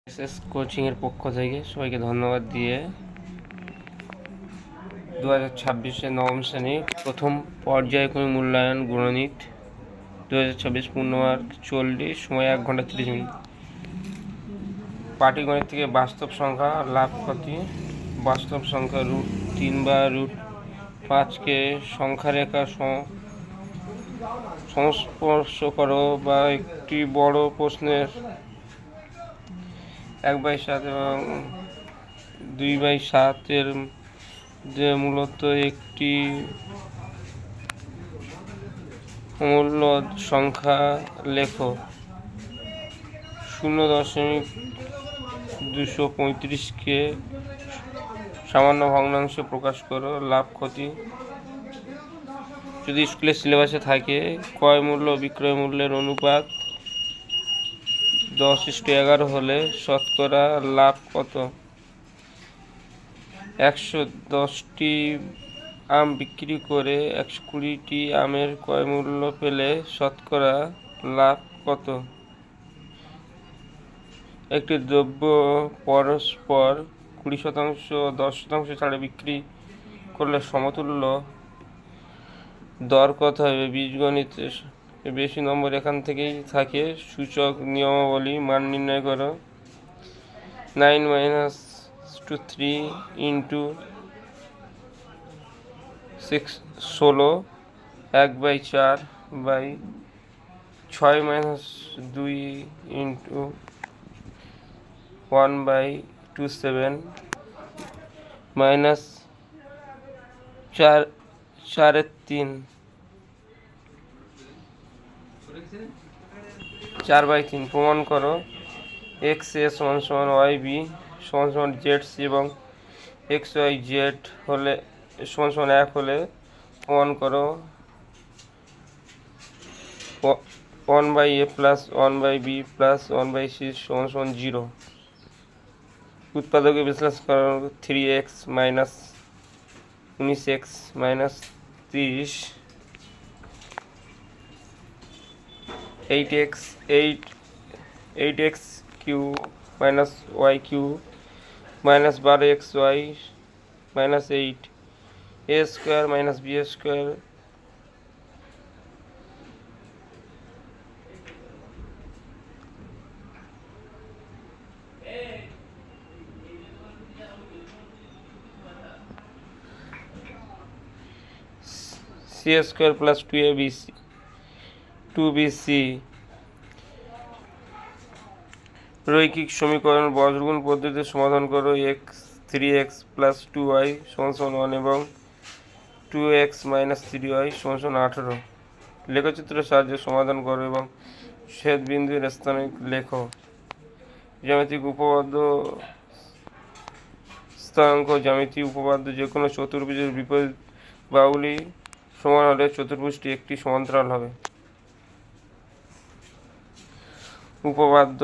SS কোচিংয়ের পক্ষ থেকে সবাইকে ধন্যবাদ দিয়ে 2026-এ নবম শ্রেণীর প্রথম পর্যায়ক্রমিক মূল্যায়ন গণিত 2026 পূর্ণমার্ক 40, সময় 1 ঘন্টা 30 মিনিট। পাটিগণিত থেকে বাস্তব সংখ্যা লাভ ক্ষতি। বাস্তব সংখ্যা √3 বা √5কে সংখ্যারেখা সংস্পর্শ করো বা একটি বড় প্রশ্নের 1/7 এবং 2/7 এর যে মূলত একটি মূল্য সংখ্যা লেখো। 0.235কে সামান্য ভগ্নাংশে প্রকাশ করো। লাভ ক্ষতি যদি স্কুলের সিলেবাসে থাকে, ক্রয় মূল্য বিক্রয় মূল্যের অনুপাত 10:11 হলে শতকরা লাভ কত? 110টি আম বিক্রি করে 120টি আমের ক্রয় মূল্য পেলে শতকরা লাভ কত? একটি দ্রব্য পরস্পর 20% ও 10% ছাড়ে বিক্রি করলে সমতুল্য দর কত হবে? বীজগণিতে বেশি নম্বর এখান থেকেই থাকে। সূচক নিয়মাবলী মান নির্ণয় করো। 9 - 3 × 6 16, 1/4/6 - 2 × 1/27 -4 4/3 4/3। প্রমাণ করো। xA = yb = zc এবং xyz হলে = 1 হলে প্রমাণ করো 1/a + 1/b + 1/c = 0। উৎপাদকে বিশ্লেষণ করো। 3x - 19x - 30, 8x³ - y³ - 12xy - 8, a² - b²। c² + 2bc। রৈখিক সমীকরণ বজ্রগুণ পদ্ধতিতে সমাধান করো। 3x + 2y = 1 এবং 2x - 3y = 18। লেখচিত্রের সাহায্যে সমাধান করো এবং ছেদবিন্দুর স্থানে লেখো। জ্যামিতিক উপপাদ্য স্থানাঙ্ক। জ্যামিতিক উপপাদ্য: যে কোনো চতুর্ভুজের বিপরীত বাহুগুলি সমান হলে চতুর্ভুজটি একটি সমান্তরাল হবে। উপপাদ্য: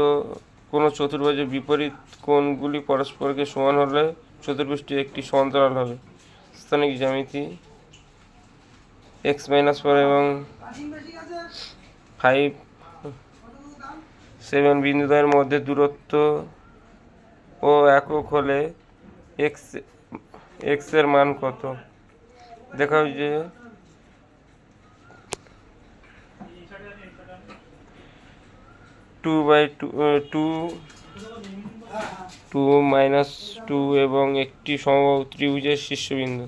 কোনো চতুর্ভুজের বিপরীত কোণগুলি পরস্পরকে সমান হলে চতুর্ভুজটি একটি সমান্তরাল হবে। স্থানিক জ্যামিতি: x - 4 এবং 5, 7 বিন্দুদ্বয়ের মধ্যে দূরত্ব ও একক হলে x এর মান কত? দেখাও যে 2 এবং একটি সমবাহু ত্রিভুজের শীর্ষবিন্দু।